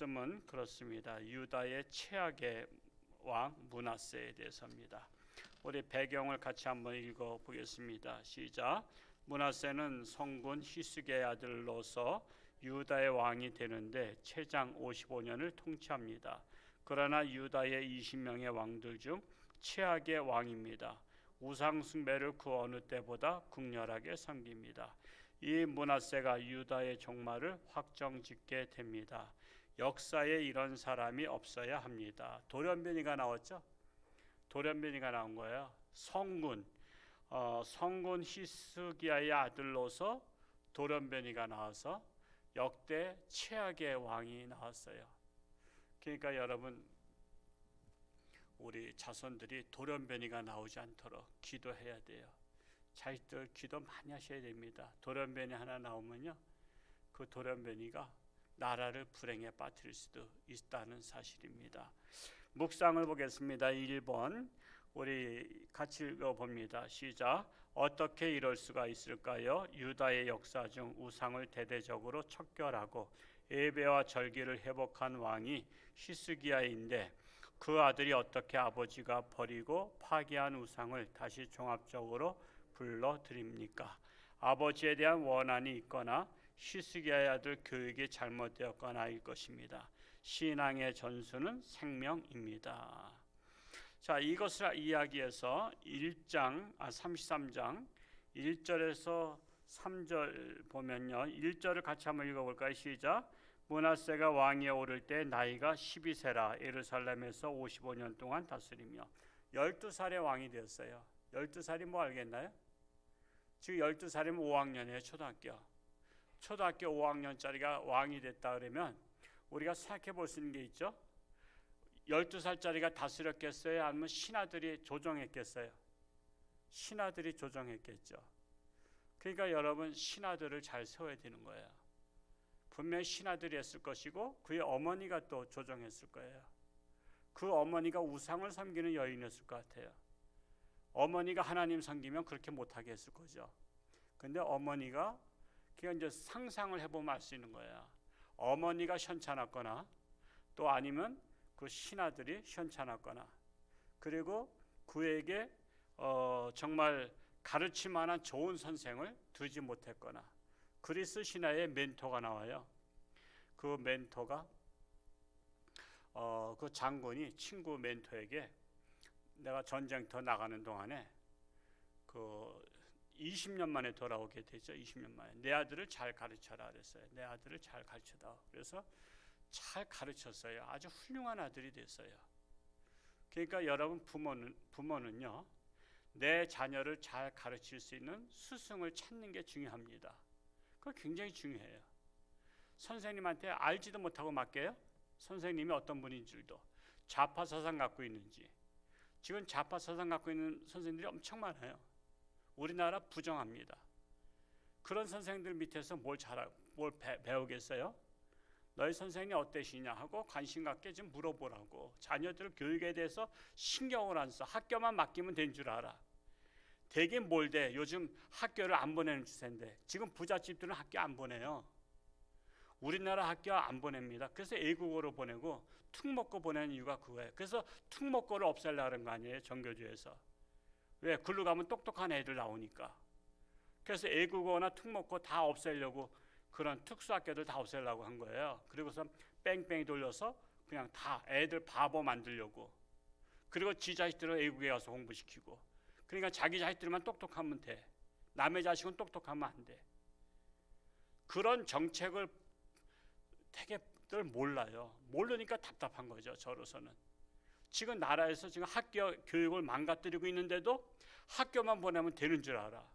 말씀은 그렇습니다. 유다의 최악의 왕 므낫세에 대해서입니다. 우리 배경을 같이 한번 읽어보겠습니다. 시작. 므낫세는 성군 히스기야의 아들로서 유다의 왕이 되는데 최장 55년을 통치합니다. 그러나 유다의 20명의 왕들 중 최악의 왕입니다. 우상 숭배를 그 어느 때보다 극렬하게 섬깁니다. 이 므낫세가 유다의 종말을 확정짓게 됩니다. 역사에 이런 사람이 없어야 합니다. 돌연변이가 나왔죠? 돌연변이가 나온 거예요. 성군 히스기야의 아들로서 돌연변이가 나와서 역대 최악의 왕이 나왔어요. 그러니까 여러분, 우리 자손들이 돌연변이가 나오지 않도록 기도해야 돼요. 자식들 기도 많이 하셔야 됩니다. 돌연변이 하나 나오면요, 그 돌연변이가 나라를 불행에 빠뜨릴 수도 있다는 사실입니다. 묵상을 보겠습니다. 1번 우리 같이 읽어봅니다. 시작. 어떻게 이럴 수가 있을까요? 유다의 역사 중 우상을 대대적으로 척결하고 예배와 절기를 회복한 왕이 히스기야인데 그 아들이 어떻게 아버지가 버리고 파괴한 우상을 다시 종합적으로 불러드립니까? 아버지에 대한 원한이 있거나 히스기야의 아들 교육이 잘못되었거나일 것입니다. 신앙의 전수는 생명입니다. 자, 이것을 이야기해서 33장 1절에서 3절 보면요, 1절을 같이 한번 읽어볼까요? 시작. 므낫세가 왕위에 오를 때 나이가 12세라 예루살렘에서 55년 동안 다스리며 12살의 왕이 되었어요. 12살이 뭐 알겠나요? 지금 12살이면 5학년이에요. 초등학교 5학년짜리가 왕이 됐다 그러면 우리가 생각해 볼 수 있는 게 있죠. 12살짜리가 다스렸겠어요? 아니면 신하들이 조정했겠어요? 신하들이 조정했겠죠. 그러니까 여러분, 신하들을 잘 세워야 되는 거예요. 분명히 신하들이 했을 것이고 그의 어머니가 또 조정했을 거예요. 그 어머니가 우상을 섬기는 여인이었을 것 같아요. 어머니가 하나님 섬기면 그렇게 못하게 했을 거죠. 근데 어머니가 그냥 이제 상상을 해보면 알 수 있는 거예요. 어머니가 현찮았거나 또 아니면 그 신하들이 현찮았거나 그리고 그에게 정말 가르칠 만한 좋은 선생을 두지 못했거나 그리스 신화의 멘토가 나와요. 그 멘토가 그 장군이 친구 멘토에게 내가 전쟁터 나가는 동안에 그 20년 만에 돌아오게 되죠. 20년 만에 내 아들을 잘 가르쳐라 그랬어요. 내 아들을 잘 가르쳐다. 그래서 잘 가르쳤어요. 아주 훌륭한 아들이 됐어요. 그러니까 여러분, 부모는요, 내 자녀를 잘 가르칠 수 있는 스승을 찾는 게 중요합니다. 그거 굉장히 중요해요. 선생님한테 알지도 못하고 맡겨요? 선생님이 어떤 분인 줄도, 좌파 사상 갖고 있는지. 지금 좌파 사상 갖고 있는 선생님들이 엄청 많아요. 우리나라 부정합니다. 그런 선생님들 밑에서 뭘 배우겠어요? 너희 선생님이 어떠시냐 하고 관심 갖게 좀 물어보라고. 자녀들 교육에 대해서 신경을 안 써. 학교만 맡기면 된 줄 알아. 되긴 뭘 돼. 요즘 학교를 안 보내는 추세인데 지금 부잣집들은 학교 안 보내요. 우리나라 학교 안 보냅니다. 그래서 애국어로 보내고 특목고 보내는 이유가 그거예요. 그래서 특목고를 없애려는 거 아니에요, 정교조에서. 왜? 글로 가면 똑똑한 애들 나오니까. 그래서 애국어나 특목고 다 없애려고 그런 특수학교들 다 없애려고 한 거예요. 그리고서 뺑뺑이 돌려서 그냥 다 애들 바보 만들려고. 그리고 지 자식들은 애국에 가서 공부시키고. 그러니까 자기 자식들만 똑똑하면 돼. 남의 자식은 똑똑하면 안 돼. 그런 정책을 되게들 몰라요. 모르니까 답답한 거죠, 저로서는. 지금 나라에서 지금 학교 교육을 망가뜨리고 있는데도 학교만 보내면 되는 줄 알아.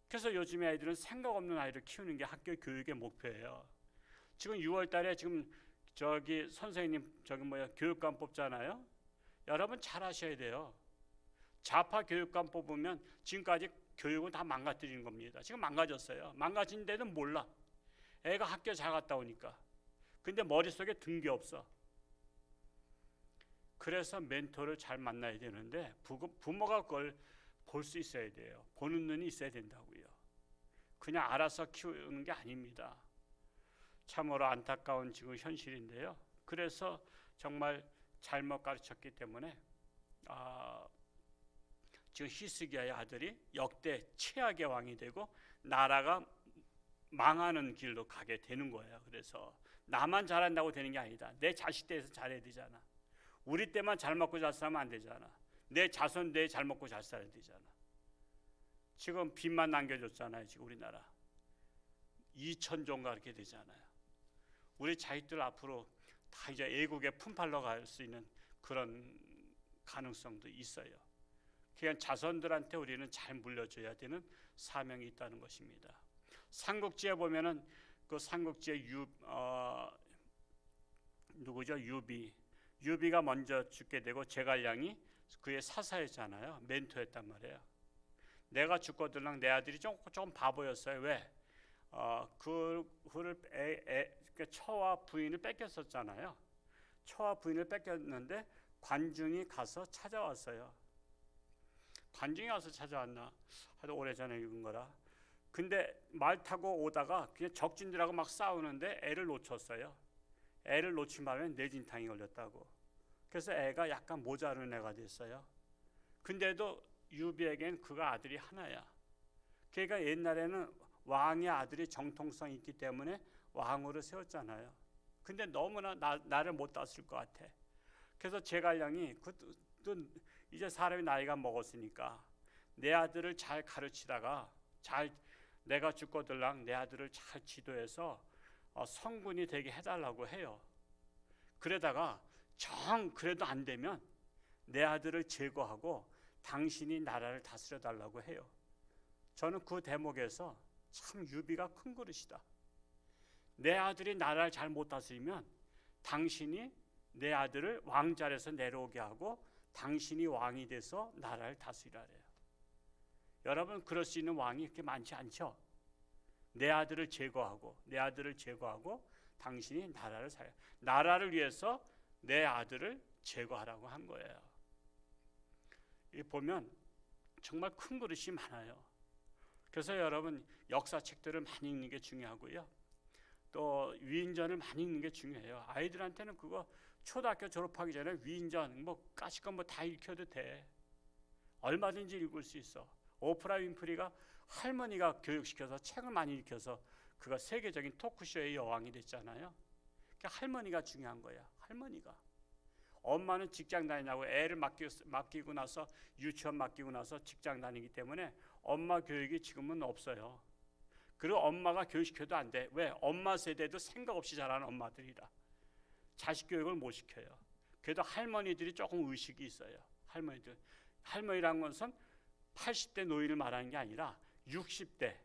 그래서 요즘에 아이들은 생각 없는 아이를 키우는 게 학교 교육의 목표예요. 지금 6월 달에 지금 선생님 교육감 뽑잖아요. 여러분 잘 아셔야 돼요. 좌파 교육감 뽑으면 지금까지 교육은 다 망가뜨리는 겁니다. 지금 망가졌어요. 망가진 데는 몰라. 애가 학교 잘 갔다 오니까. 근데 머릿속에 든 게 없어. 그래서 멘토를 잘 만나야 되는데 부모가 그걸 볼 수 있어야 돼요. 보는 눈이 있어야 된다고요. 그냥 알아서 키우는 게 아닙니다. 참으로 안타까운 지금 현실인데요. 그래서 정말 잘못 가르쳤기 때문에 지금 히스기야의 아들이 역대 최악의 왕이 되고 나라가 망하는 길로 가게 되는 거예요. 그래서 나만 잘한다고 되는 게 아니다. 내 자식 때에서 잘해야 되잖아. 우리 때만 잘 먹고 잘 살면 안 되잖아. 내 자손 때 잘 먹고 잘 살아야 되잖아. 지금 빚만 남겨줬잖아요. 지금 우리나라 2,000조인가 그렇게 되잖아요. 우리 자식들 앞으로 다 이제 애국에 품팔러 갈 수 있는 그런 가능성도 있어요. 그냥 자손들한테 우리는 잘 물려줘야 되는 사명이 있다는 것입니다. 삼국지에 보면은 그 삼국지의 유비가 먼저 죽게 되고 제갈량이 그의 사사였잖아요. 멘토였단 말이에요. 내가 죽거들랑 내 아들이 조금 바보였어요. 왜? 그를 처와 부인을 뺏겼었잖아요. 처와 부인을 뺏겼는데 관중이 가서 찾아왔어요. 관중이 와서 찾아왔나? 하도 오래전에 읽은 거라. 근데 말 타고 오다가 그냥 적진들하고 막 싸우는데 애를 놓쳤어요. 애를 놓친 바람에 뇌진탕이 걸렸다고. 그래서 애가 약간 모자른 애가 됐어요. 근데도 유비에겐 그가 아들이 하나야. 그러니까 옛날에는 왕의 아들이 정통성이 있기 때문에 왕으로 세웠잖아요. 근데 너무나 나를 못 다스릴 것 같아. 그래서 제갈량이 또 이제 사람이 나이가 먹었으니까 내 아들을 잘 가르치다가 내가 죽거들랑 내 아들을 잘 지도해서 성군이 되게 해달라고 해요. 그러다가 그래도 안 되면 내 아들을 제거하고 당신이 나라를 다스려 달라고 해요. 저는 그 대목에서 참 유비가 큰 그릇이다. 내 아들이 나라를 잘 못 다스리면 당신이 내 아들을 왕자리에서 내려오게 하고 당신이 왕이 돼서 나라를 다스리라래요. 여러분, 그럴 수 있는 왕이 그렇게 많지 않죠. 내 아들을 제거하고 당신이 나라를 위해서 내 아들을 제거하라고 한 거예요. 이 보면 정말 큰 그릇이 많아요. 그래서 여러분, 역사책들을 많이 읽는 게 중요하고요. 또 위인전을 많이 읽는 게 중요해요. 아이들한테는 그거 초등학교 졸업하기 전에 위인전 까짓거 다 읽혀도 돼. 얼마든지 읽을 수 있어. 오프라 윈프리가 할머니가 교육시켜서 책을 많이 읽혀서 그가 세계적인 토크쇼의 여왕이 됐잖아요. 그러니까 할머니가 중요한 거야. 할머니가. 엄마는 직장 다니냐고 애를 맡기고 나서 유치원 맡기고 나서 직장 다니기 때문에 엄마 교육이 지금은 없어요. 그리고 엄마가 교육시켜도 안 돼. 왜? 엄마 세대도 생각 없이 자라는 엄마들이라 자식 교육을 못 시켜요. 그래도 할머니들이 조금 의식이 있어요. 할머니라는 것은 80대 노인을 말하는 게 아니라 60대,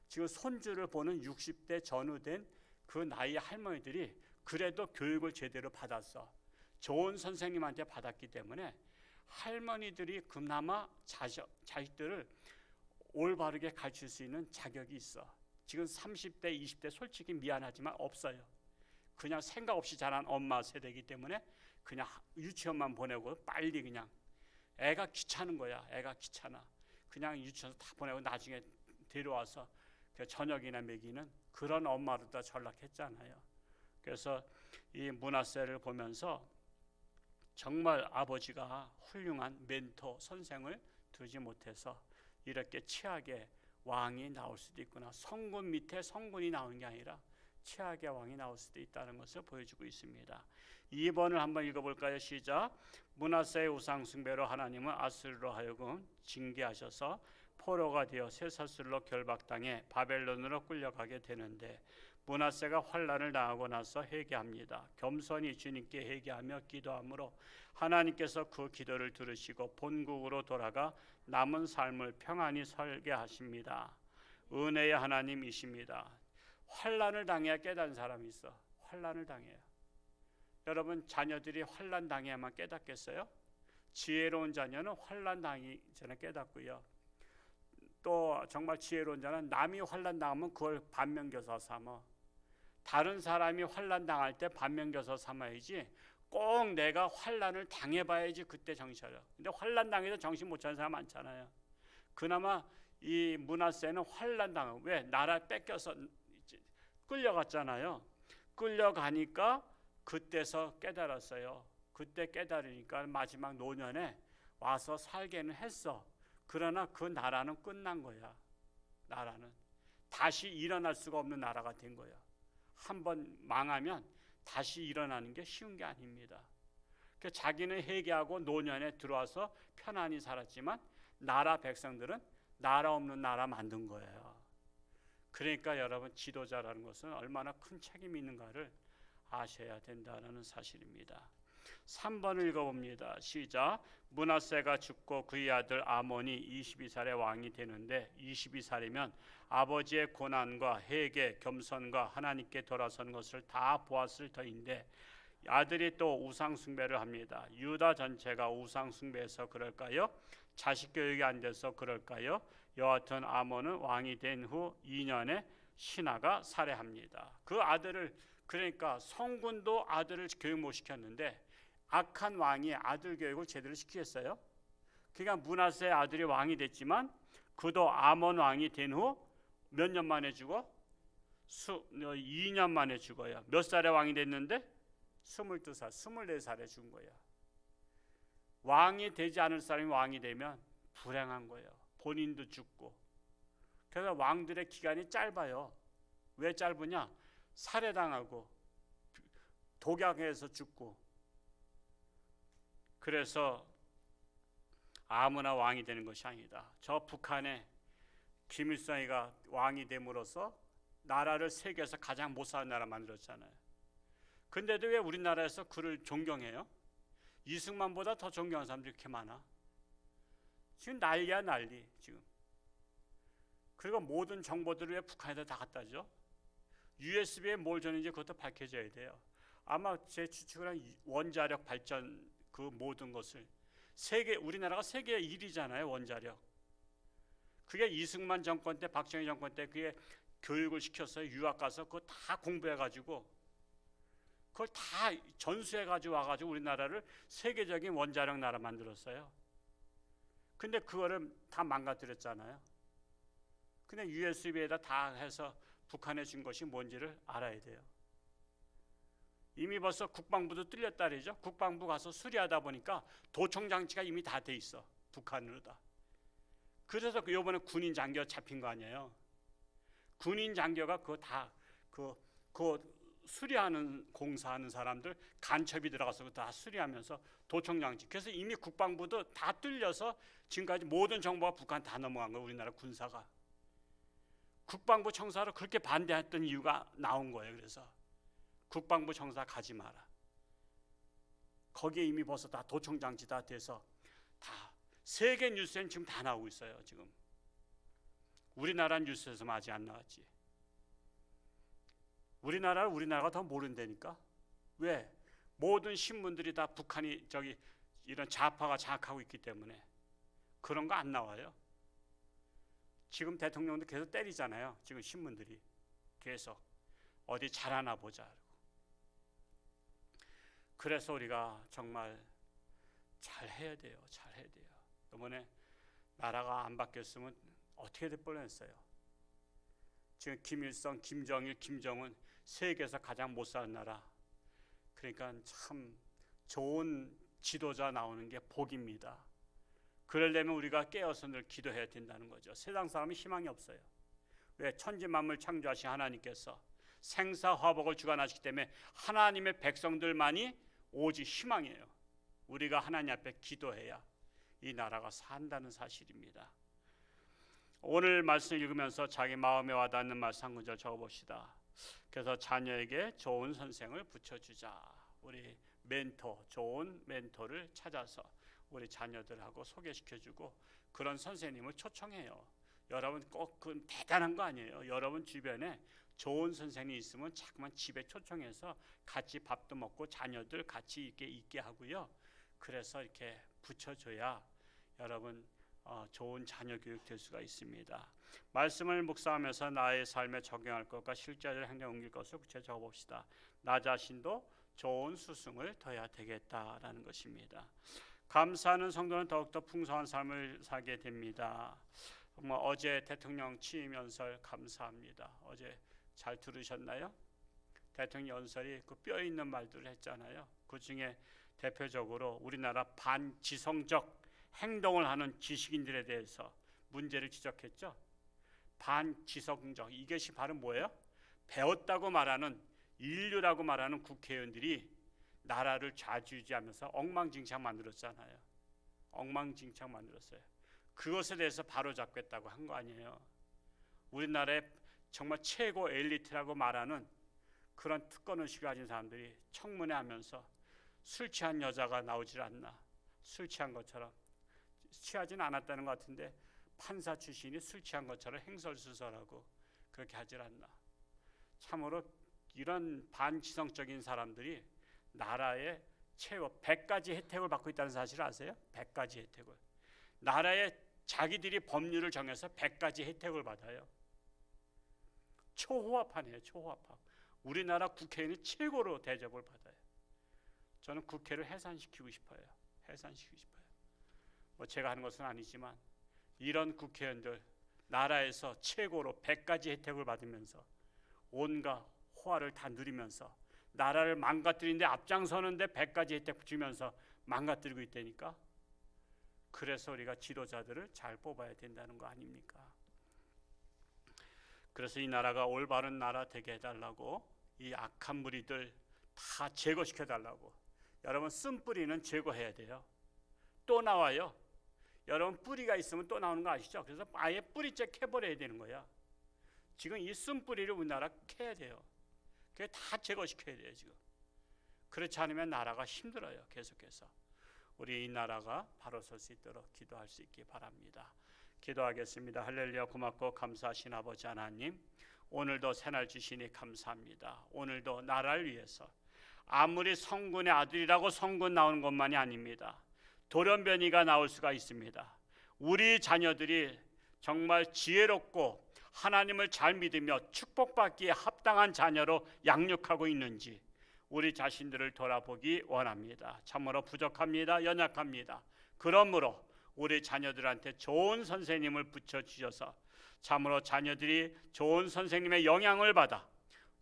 지금 손주를 보는 60대 전후된 그 나이의 할머니들이 그래도 교육을 제대로 받았어. 좋은 선생님한테 받았기 때문에 할머니들이 그나마 자식들을 올바르게 가르칠 수 있는 자격이 있어. 지금 30대, 20대 솔직히 미안하지만 없어요. 그냥 생각 없이 자란 엄마 세대이기 때문에 그냥 유치원만 보내고 빨리 그냥 애가 귀찮은 거야. 애가 귀찮아. 그냥 유치원에서 다 보내고 나중에 데려와서 저녁이나 먹이는 그런 엄마로 다 전락했잖아요. 그래서 이 므낫세를 보면서 정말 아버지가 훌륭한 멘토 선생을 두지 못해서 이렇게 최악의 왕이 나올 수도 있구나. 성군 밑에 성군이 나오는 게 아니라 최악의 왕이 나올 수도 있다는 것을 보여주고 있습니다. 2번을 한번 읽어볼까요? 시작. 므낫세의 우상 숭배로 하나님은 아수르로 하여금 징계하셔서 포로가 되어 쇠사슬로 결박당해 바벨론으로 끌려가게 되는데 므낫세가 환난을 당하고 나서 회개합니다. 겸손히 주님께 회개하며 기도함으로 하나님께서 그 기도를 들으시고 본국으로 돌아가 남은 삶을 평안히 살게 하십니다. 은혜의 하나님이십니다. 환난을 당해야 깨닫는 사람이 있어. 환난을 당해요. 여러분, 자녀들이 환난 당해야만 깨닫겠어요? 지혜로운 자녀는 환난 당하기 전에 깨닫고요. 또 정말 지혜로운 자는 남이 환난 당하면 그걸 반면교사 삼아. 다른 사람이 환난 당할 때 반면교사 삼아야지 꼭 내가 환난을 당해봐야지 그때 정신 차려. 근데 환난 당해서 정신 못 차리는 사람 많잖아요. 그나마 이 므낫세는 환난 당하고, 왜? 나라 뺏겨서 끌려갔잖아요. 끌려가니까 그때서 깨달았어요. 그때 깨달으니까 마지막 노년에 와서 살게는 했어. 그러나 그 나라는 끝난 거야. 나라는 다시 일어날 수가 없는 나라가 된 거야. 한번 망하면 다시 일어나는 게 쉬운 게 아닙니다. 자기는 회개하고 노년에 들어와서 편안히 살았지만 나라 백성들은 나라 없는 나라 만든 거예요. 그러니까 여러분, 지도자라는 것은 얼마나 큰 책임이 있는가를 아셔야 된다는 사실입니다. 3번을 읽어봅니다. 시작. 므낫세가 죽고 그의 아들 아몬이 22살에 왕이 되는데 22살이면 아버지의 고난과 회개, 겸손과 하나님께 돌아선 것을 다 보았을 터인데 아들이 또 우상 숭배를 합니다. 유다 전체가 우상 숭배해서 그럴까요? 자식 교육이 안 돼서 그럴까요? 여하튼 아몬은 왕이 된 후 2년에 신하가 살해합니다. 그 아들을, 그러니까 성군도 아들을 교육 못 시켰는데 악한 왕이 아들 교육을 제대로 시키겠어요? 그러니까 므낫세의 아들이 왕이 됐지만 그도 아몬 왕이 된 후 몇 년 만에 죽어? 2년 만에 죽어요. 몇 살에 왕이 됐는데? 22살, 24살에 죽은 거예요. 왕이 되지 않을 사람이 왕이 되면 불행한 거예요. 본인도 죽고. 그래서 왕들의 기간이 짧아요. 왜 짧으냐? 살해당하고 독약해서 죽고. 그래서 아무나 왕이 되는 것이 아니다. 저 북한에 김일성이가 왕이 됨으로써 나라를 세계에서 가장 못 사는 나라 만들었잖아요. 근데도 왜 우리나라에서 그를 존경해요? 이승만보다 더 존경하는 사람들이 이렇게 많아. 지금 난리야 난리 지금. 그리고 모든 정보들을 왜 북한에다 다 갖다 줘? USB에 뭘 줬는지 그것도 밝혀져야 돼요. 아마 제 추측은 한 원자력 발전 그 모든 것을 우리나라가 세계 1위잖아요. 원자력. 그게 이승만 정권 때, 박정희 정권 때 그게 교육을 시켰어요. 유학 가서 그거 다 공부해가지고 그걸 다 전수해가지고 와가지고 우리나라를 세계적인 원자력 나라 만들었어요. 근데 그거를 다 망가뜨렸잖아요. 근데 USB에다 다 해서 북한에 준 것이 뭔지를 알아야 돼요. 이미 벌써 국방부도 뚫렸다 그러죠. 국방부 가서 수리하다 보니까 도청 장치가 이미 다 돼 있어. 북한으로 다. 그래서 이번에 군인 장교 잡힌 거 아니에요. 군인 장교가 그거 다 그 수리하는 공사하는 사람들 간첩이 들어가서 다 수리하면서 도청 장치. 그래서 이미 국방부도 다 뚫려서 지금까지 모든 정보가 북한 다 넘어간 거예요. 우리나라 군사가. 국방부 청사로 그렇게 반대했던 이유가 나온 거예요. 그래서 국방부 청사 가지 마라. 거기에 이미 벌써 다 도청 장치 다 돼서 다 세계 뉴스엔 지금 다 나오고 있어요. 지금 우리나라 뉴스에서만 아직 안 나왔지. 우리나라가 더 모른다니까. 왜? 모든 신문들이 다 북한이 이런 좌파가 장악하고 있기 때문에 그런 거 안 나와요. 지금 대통령도 계속 때리잖아요. 지금 신문들이 계속 어디 잘하나 보자. 그래서 우리가 정말 잘해야 돼요. 잘해야 돼요. 이번에 나라가 안 바뀌었으면 어떻게 될 뻔했어요. 지금 김일성, 김정일, 김정은 세계에서 가장 못 사는 나라. 그러니까 참 좋은 지도자 나오는 게 복입니다. 그러려면 우리가 깨어서 늘 기도해야 된다는 거죠. 세상 사람이 희망이 없어요. 왜? 천지 만물 창조하신 하나님께서 생사화복을 주관하시기 때문에 하나님의 백성들만이 오직 희망이에요. 우리가 하나님 앞에 기도해야 이 나라가 산다는 사실입니다. 오늘 말씀 읽으면서 자기 마음에 와닿는 말씀 한 구절 적어봅시다. 그래서 자녀에게 좋은 선생을 붙여주자. 우리 멘토, 좋은 멘토를 찾아서 우리 자녀들하고 소개시켜주고 그런 선생님을 초청해요. 여러분 꼭 그 대단한 거 아니에요. 여러분 주변에 좋은 선생님이 있으면 자꾸만 집에 초청해서 같이 밥도 먹고 자녀들 같이 있게 하고요. 그래서 이렇게 붙여줘야 여러분 좋은 자녀 교육 될 수가 있습니다. 말씀을 묵상하면서 나의 삶에 적용할 것과 실제로 행동 옮길 것을 구체적으로 적어봅시다. 나 자신도 좋은 스승을 둬야 되겠다라는 것입니다. 감사하는 성도는 더욱더 풍성한 삶을 살게 됩니다. 어제 대통령 취임 연설 감사합니다. 어제 잘 들으셨나요? 대통령 연설이 그 뼈 있는 말들을 했잖아요. 그 중에 대표적으로 우리나라 반지성적 행동을 하는 지식인들에 대해서 문제를 지적했죠. 반지성적, 이것이 바로 뭐예요? 배웠다고 말하는 인류라고 말하는 국회의원들이 나라를 좌지우지하면서 엉망진창 만들었잖아요. 엉망진창 만들었어요. 그것에 대해서 바로잡겠다고 한 거 아니에요. 우리나라의 정말 최고 엘리트라고 말하는 그런 특권의식을 가진 사람들이 청문회 하면서 술 취한 여자가 나오질 않나, 술 취한 것처럼, 취하진 않았다는 것 같은데 판사 출신이 술 취한 것처럼 행설수설하고 그렇게 하질 않나. 참으로 이런 반지성적인 사람들이 나라의 최고 100가지 혜택을 받고 있다는 사실 아세요? 100가지 혜택을. 나라에 자기들이 법률을 정해서 100가지 혜택을 받아요. 초호화파네요. 초호화파. 우리나라 국회의원이 최고로 대접을 받아요. 저는 국회를 해산시키고 싶어요. 해산시키고 싶어요. 뭐 제가 하는 것은 아니지만 이런 국회의원들 나라에서 최고로 100가지 혜택을 받으면서 온갖 호화를 다 누리면서 나라를 망가뜨리는데 앞장서는데 100가지 혜택 주면서 망가뜨리고 있다니까. 그래서 우리가 지도자들을 잘 뽑아야 된다는 거 아닙니까? 그래서 이 나라가 올바른 나라 되게 해달라고, 이 악한 무리들 다 제거시켜달라고. 여러분, 쓴뿌리는 제거해야 돼요. 또 나와요. 여러분, 뿌리가 있으면 또 나오는 거 아시죠? 그래서 아예 뿌리째 캐버려야 되는 거야. 지금 이 쓴뿌리를 우리나라 캐야 돼요. 그게 다 제거시켜야 돼요. 지금. 그렇지 않으면 나라가 힘들어요. 계속해서. 우리 이 나라가 바로 설 수 있도록 기도할 수 있기 바랍니다. 기도하겠습니다. 할렐루야. 고맙고 감사하신 아버지 하나님, 오늘도 새날 주시니 감사합니다. 오늘도 나라를 위해서 아무리 성군의 아들이라고 성군 나오는 것만이 아닙니다. 돌연변이가 나올 수가 있습니다. 우리 자녀들이 정말 지혜롭고 하나님을 잘 믿으며 축복받기에 합당한 자녀로 양육하고 있는지 우리 자신들을 돌아보기 원합니다. 참으로 부족합니다. 연약합니다. 그러므로 우리 자녀들한테 좋은 선생님을 붙여주셔서 참으로 자녀들이 좋은 선생님의 영향을 받아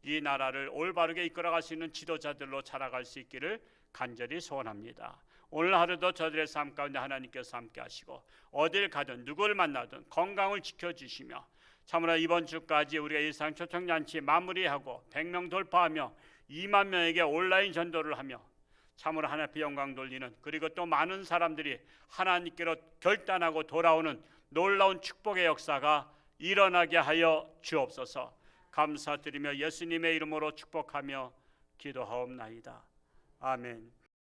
이 나라를 올바르게 이끌어갈 수 있는 지도자들로 자라갈 수 있기를 간절히 소원합니다. 오늘 하루도 저들의 삶 가운데 하나님께서 함께 하시고 어딜 가든 누구를 만나든 건강을 지켜주시며 참으로 이번 주까지 우리가 일상 초청잔치 마무리하고 100명 돌파하며 2만 명에게 온라인 전도를 하며 참으로 하나님 앞에 영광 돌리는, 그리고 또 많은 사람들이 하나님께로 결단하고 돌아오는 놀라운 축복의 역사가 일어나게 하여 주옵소서. 감사드리며 예수님의 이름으로 축복하며 기도하옵나이다. 아멘.